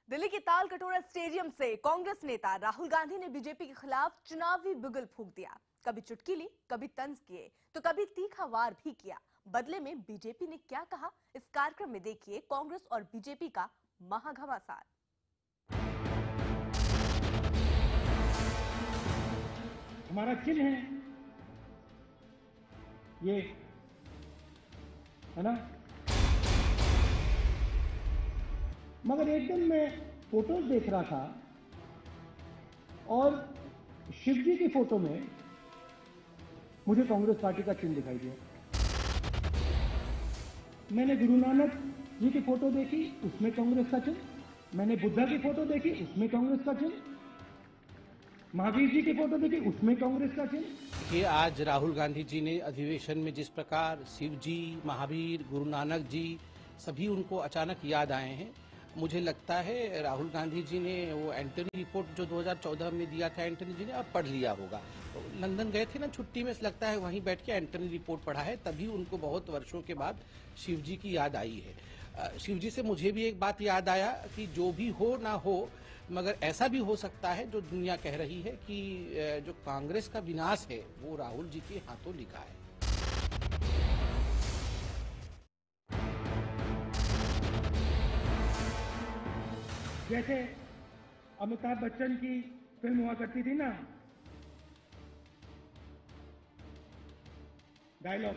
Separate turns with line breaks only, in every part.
दिल्ली के ताल कटोरा स्टेडियम से कांग्रेस नेता राहुल गांधी ने बीजेपी के खिलाफ चुनावी बिगुल फूंक दिया। कभी चुटकी ली, कभी तंज किए, तो कभी तीखा वार भी किया। बदले में बीजेपी ने क्या कहा, इस कार्यक्रम में देखिए कांग्रेस और बीजेपी का महाघमासान।
हमारा चिन्ह है ये, है ना। मगर एक दिन मैं फोटोज देख रहा था और शिव जी की फोटो में मुझे कांग्रेस पार्टी का चिन्ह दिखाई दिया। मैंने गुरु नानक जी की फोटो देखी, उसमें कांग्रेस का चिन्ह। मैंने बुद्धा की फोटो देखी, उसमें कांग्रेस का चिन्ह। महावीर जी की फोटो देखी, उसमें कांग्रेस का चिन्ह।
कि आज राहुल गांधी जी ने अधिवेशन में जिस प्रकार शिव जी, महावीर, गुरु नानक जी सभी उनको अचानक याद आए हैं। मुझे लगता है राहुल गांधी जी ने वो एंटनी रिपोर्ट जो 2014 में दिया था एंटनी जी ने, और पढ़ लिया होगा। तो लंदन गए थे ना छुट्टी में, लगता है वहीं बैठ के एंटनी रिपोर्ट पढ़ा है, तभी उनको बहुत वर्षों के बाद शिव जी की याद आई है। शिव जी से मुझे भी एक बात याद आया कि जो भी हो ना हो, मगर ऐसा भी हो सकता है जो दुनिया कह रही है कि जो कांग्रेस का विनाश है वो राहुल जी के हाथों लिखा है।
जैसे अमिताभ बच्चन की फिल्म हुआ करती थी ना, डायलॉग,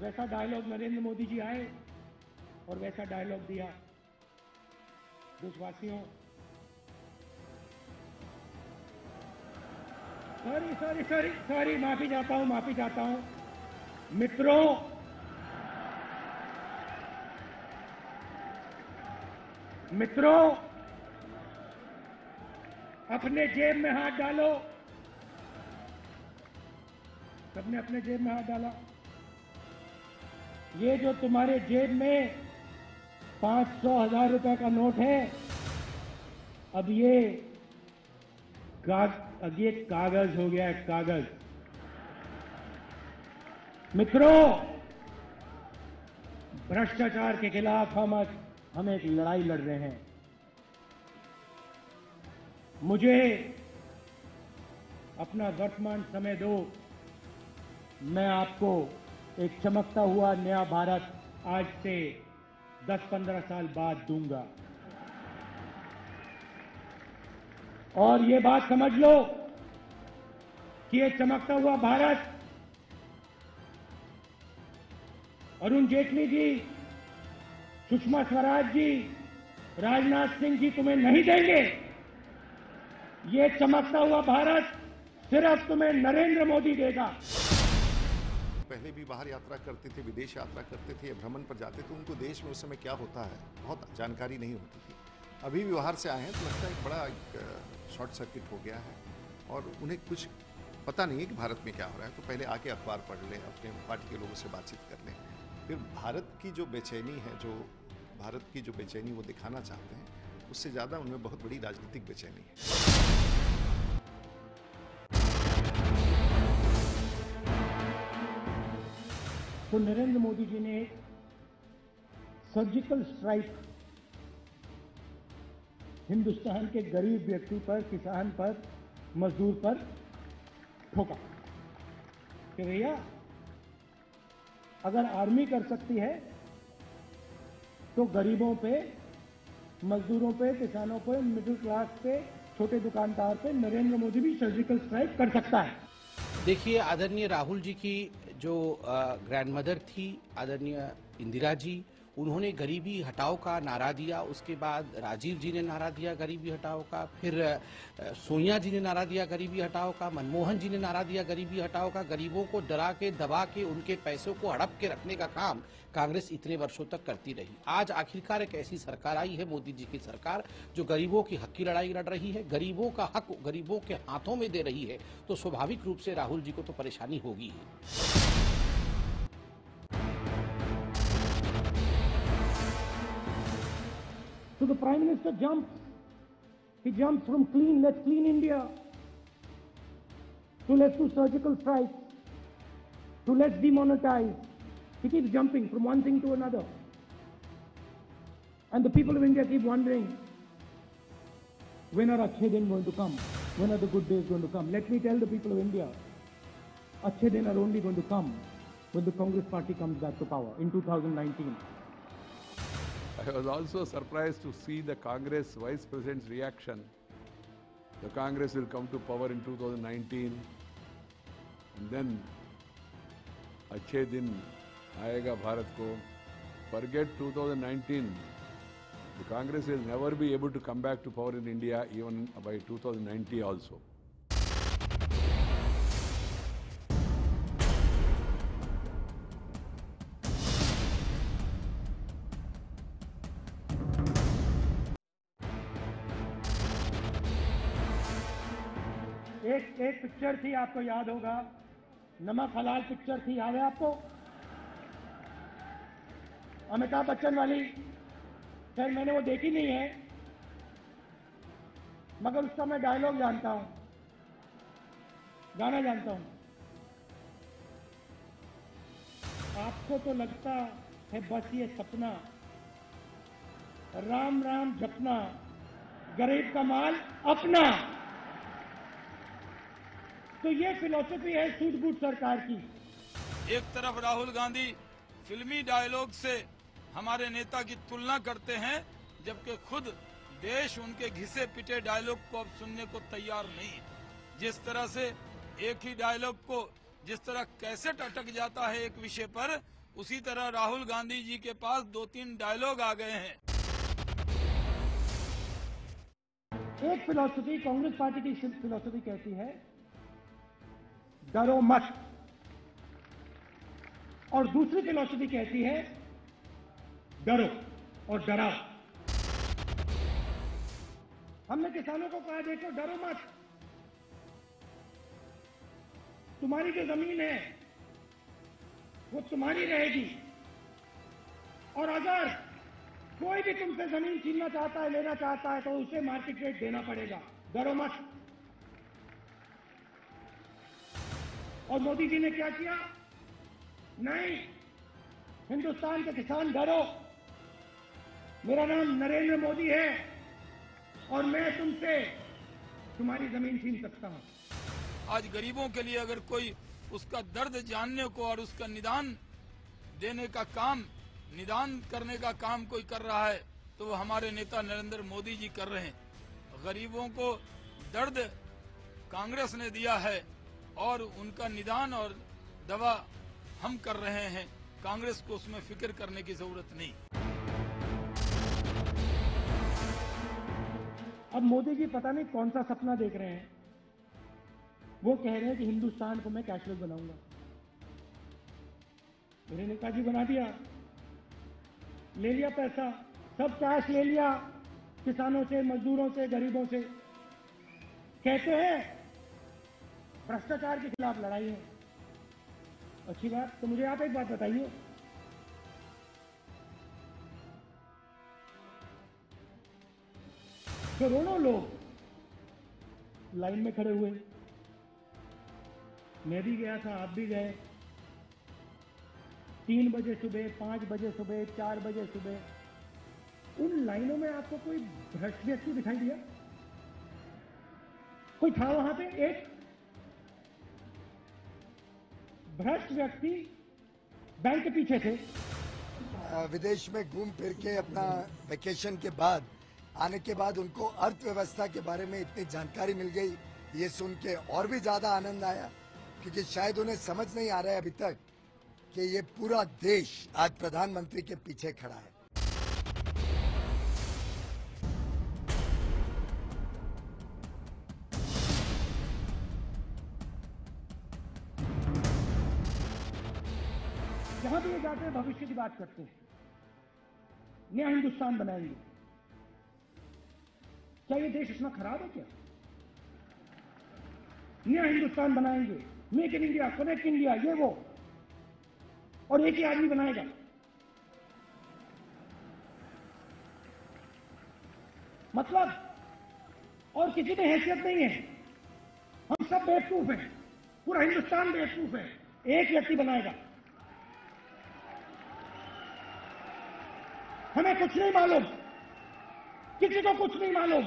वैसा डायलॉग नरेंद्र मोदी जी आए और वैसा डायलॉग दिया देशवासियों। सॉरी, माफी चाहता हूं मित्रों, अपने जेब में हाथ डालो। सबने अपने जेब में हाथ डाला। ये जो तुम्हारे जेब में 500,000 रुपए का नोट है, अब ये कागज हो गया है, कागज। मित्रों, भ्रष्टाचार के खिलाफ हम एक लड़ाई लड़ रहे हैं। मुझे अपना वर्तमान समय दो, मैं आपको एक चमकता हुआ नया भारत आज से 10-15 साल बाद दूंगा। और ये बात समझ लो कि ये चमकता हुआ भारत अरुण जेटली जी, सुषमा स्वराज जी, राजनाथ सिंह जी तुम्हें नहीं देंगे। ये चमकता हुआ भारत सिर्फ तुम्हें नरेंद्र मोदी देगा।
पहले भी बाहर यात्रा करते थे, विदेश यात्रा करते थे, भ्रमण पर जाते थे, उनको देश में उस समय क्या होता है बहुत जानकारी नहीं होती थी। अभी भी बाहर से आए हैं तो लगता है एक बड़ा शॉर्ट सर्किट हो गया है और उन्हें कुछ पता नहीं है कि भारत में क्या हो रहा है। तो पहले आके अखबार पढ़ लें, अपने पार्टी के लोगों से बातचीत कर लें, फिर भारत की जो बेचैनी है, जो भारत की जो बेचैनी वो दिखाना चाहते हैं, उससे ज़्यादा उनमें बहुत बड़ी राजनीतिक बेचैनी है।
तो नरेंद्र मोदी जी ने सर्जिकल स्ट्राइक हिंदुस्तान के गरीब व्यक्ति पर, किसान पर, मजदूर पर ठोका कि भैया अगर आर्मी कर सकती है तो गरीबों पे, मजदूरों पे, किसानों पे, मिडिल क्लास पे, छोटे दुकानदार पे नरेंद्र मोदी भी सर्जिकल स्ट्राइक कर सकता है।
देखिए, आदरणीय राहुल जी की जो ग्रैंड मदर थी, आदरणीय इंदिरा जी, उन्होंने गरीबी हटाओ का नारा दिया। उसके बाद राजीव जी ने नारा दिया गरीबी हटाओ का, फिर सोनिया जी ने नारा दिया गरीबी हटाओ का, मनमोहन जी ने नारा दिया गरीबी हटाओ का। गरीबों को डरा के, दबा के, उनके पैसों को हड़प के रखने का काम कांग्रेस इतने वर्षों तक करती रही। आज आखिरकार एक ऐसी सरकार आई है, मोदी जी की सरकार, जो गरीबों की हक की लड़ाई लड़ रही है, गरीबों का हक गरीबों के हाथों में दे रही है। तो स्वाभाविक रूप से राहुल जी को तो परेशानी होगी ही।
So the Prime Minister jumps. He jumps from clean, let's clean India, to let's do surgical strikes, to let's demonetize. He keeps jumping from one thing to another. And the people of India keep wondering, when are Achhe Din going to come? When are the good days going to come? Let me tell the people of India, Achhe Din are only going to come when the Congress party comes back to power in 2019.
I was also surprised to see the Congress Vice President's reaction. The Congress will come to power in 2019 and then Achhe Din aayega Bharat ko. Forget 2019. The Congress will never be able to come back to power in India even by 2090 also.
एक picture थी, आपको याद होगा, नमक हलाल picture थी, याद है आपको? अमिताभ बच्चन वाली। खैर मैंने वो देखी नहीं है, मगर उसका मैं डायलॉग जानता हूं, गाना जानता हूं। आपको तो लगता है बस ये सपना, राम राम जपना, गरीब का माल अपना। तो ये फिलॉसफी है सूट बूट सरकार की।
एक तरफ राहुल गांधी फिल्मी डायलॉग से हमारे नेता की तुलना करते हैं, जबकि खुद देश उनके घिसे पिटे डायलॉग को अब सुनने को तैयार नहीं है। जिस तरह से एक ही डायलॉग को जिस तरह कैसेट अटक जाता है एक विषय पर, उसी तरह राहुल गांधी जी के पास 2-3 डायलॉग आ गए हैं।
एक फिलॉसफी, कांग्रेस पार्टी की फिलॉसफी कहती है डरो मत, और दूसरी फिलॉसफी कहती है डरो और डराओ। हमने किसानों को कहा देखो डरो मत, तुम्हारी जो जमीन है वो तुम्हारी रहेगी, और अगर कोई भी तुमसे जमीन छीनना चाहता है, लेना चाहता है, तो उसे मार्केट रेट देना पड़ेगा, डरो मत। और मोदी जी ने क्या किया? नहीं, हिंदुस्तान के किसान डरो, मेरा नाम नरेंद्र मोदी है और मैं तुमसे तुम्हारी जमीन छीन सकता हूं।
आज गरीबों के लिए अगर कोई उसका दर्द जानने को और उसका निदान देने का काम, निदान करने का काम कोई कर रहा है, तो वो हमारे नेता नरेंद्र मोदी जी कर रहे हैं। गरीबों को दर्द कांग्रेस ने दिया है और उनका निदान और दवा हम कर रहे हैं। कांग्रेस को उसमें फिक्र करने की जरूरत नहीं।
अब मोदी जी पता नहीं कौन सा सपना देख रहे हैं। वो कह रहे हैं कि हिंदुस्तान को मैं कैशलेस बनाऊंगा। मेरे नेताजी बना दिया, ले लिया पैसा, सब कैश ले लिया, किसानों से, मजदूरों से, गरीबों से। कहते हैं भ्रष्टाचार के खिलाफ लड़ाई है। अच्छी बात। तो मुझे आप एक बात बताइए, करोड़ों लोग लाइन में खड़े हुए, मैं भी गया था, आप भी गए, 3 बजे सुबह, 5 बजे सुबह, 4 बजे सुबह। उन लाइनों में आपको कोई भ्रष्ट व्यक्ति दिखाई दिया? कोई था वहां पे एक भ्रष्ट व्यक्ति बैंक के पीछे थे?
विदेश में घूम फिर के अपना वेकेशन के बाद आने के बाद उनको अर्थव्यवस्था के बारे में इतनी जानकारी मिल गई, ये सुन के और भी ज्यादा आनंद आया, क्योंकि शायद उन्हें समझ नहीं आ रहा है अभी तक कि ये पूरा देश आज प्रधानमंत्री के पीछे खड़ा है।
जहां भी ये जाते हैं भविष्य की बात करते हैं, नया हिंदुस्तान बनाएंगे। क्या ये देश इतना खराब है क्या? नया हिंदुस्तान बनाएंगे, make in India, connect India, ये वो, और एक ही आदमी बनाएगा। मतलब और किसी में हैसियत नहीं है, हम सब बेवकूफ हैं, पूरा हिंदुस्तान बेवकूफ है, एक व्यक्ति बनाएगा। हमें कुछ नहीं मालूम, किसी को कुछ नहीं मालूम,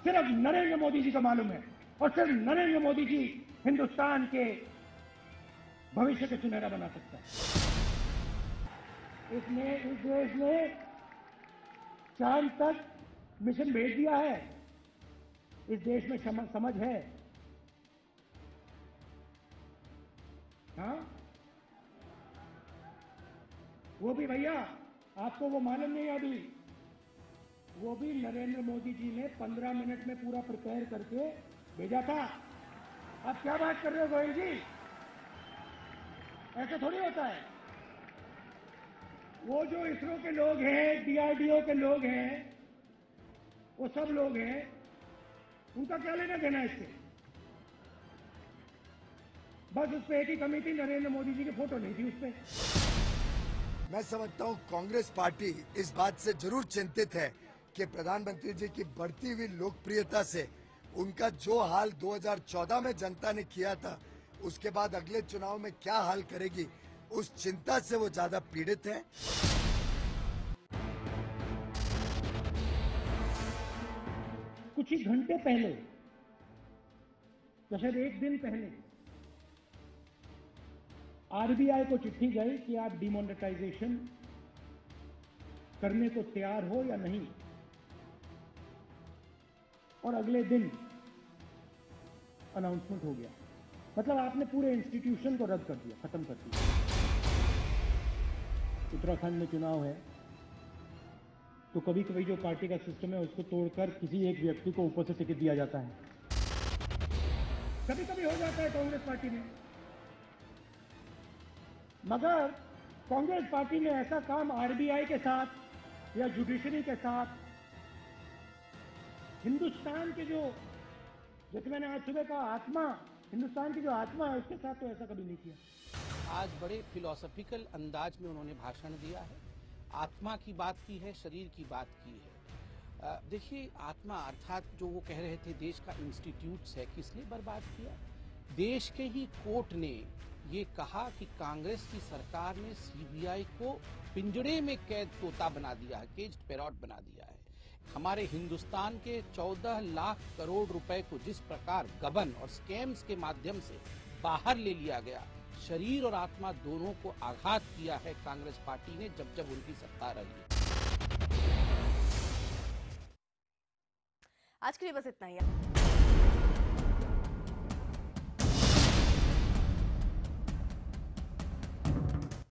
सिर्फ नरेंद्र मोदी जी को मालूम है, और सिर्फ नरेंद्र मोदी जी हिंदुस्तान के भविष्य को सुनहरा बना सकता है। इसने इस देश ने चांद तक मिशन भेज दिया है। इस देश में समझ है। हाँ, वो भी भैया आपको वो मालूम नहीं अभी, वो भी नरेंद्र मोदी जी ने 15 मिनट में पूरा प्रिपेयर करके भेजा था। आप क्या बात कर रहे हो गोयल जी, ऐसा थोड़ी होता है। वो जो इसरो के लोग हैं, डीआरडीओ के लोग हैं, वो सब लोग हैं, उनका क्या लेना देना इससे? बस उस पर एक ही कमी थी, नरेंद्र मोदी जी की फोटो नहीं थी उस पर।
मैं समझता हूं कांग्रेस पार्टी इस बात से जरूर चिंतित है कि प्रधानमंत्री जी की बढ़ती हुई लोकप्रियता से उनका जो हाल 2014 में जनता ने किया था, उसके बाद अगले चुनाव में क्या हाल करेगी, उस चिंता से वो ज्यादा पीड़ित हैं।
कुछ ही घंटे पहले, तो शायद एक दिन पहले, आरबीआई को चिट्ठी गई कि आप डिमोनेटाइजेशन करने को तैयार हो या नहीं, और अगले दिन अनाउंसमेंट हो गया। मतलब आपने पूरे इंस्टीट्यूशन को रद्द कर दिया, खत्म कर दिया। उत्तराखंड में चुनाव है तो कभी कभी जो पार्टी का सिस्टम है उसको तोड़कर किसी एक व्यक्ति को ऊपर से टिकट दिया जाता है। कभी कभी हो जाता है कांग्रेस पार्टी में, मगर कांग्रेस पार्टी ने ऐसा काम आरबीआई के साथ या जुडिशरी के साथ, हिंदुस्तान के जो, जैसे मैंने आज सुबह कहा, आत्मा, हिंदुस्तान की जो आत्मा है उसके साथ तो ऐसा कभी नहीं किया।
आज बड़े फिलोसॉफिकल अंदाज में उन्होंने भाषण दिया है, आत्मा की बात की है, शरीर की बात की है। देखिए, आत्मा अर्थात जो वो कह रहे थे देश का इंस्टीट्यूट्स है, किस लिए बर्बाद किया? देश के ही कोर्ट ने ये कहा कि कांग्रेस की सरकार ने सीबीआई को पिंजड़े में कैद तोता बना दिया है, केज्ड पैरॉट बना दिया है। हमारे हिंदुस्तान के 14 लाख करोड़ रुपए को जिस प्रकार गबन और स्कैम्स के माध्यम से बाहर ले लिया गया, शरीर और आत्मा दोनों को आघात किया है कांग्रेस पार्टी ने जब जब उनकी सत्ता रही।
आज के लिए बस इतना ही है।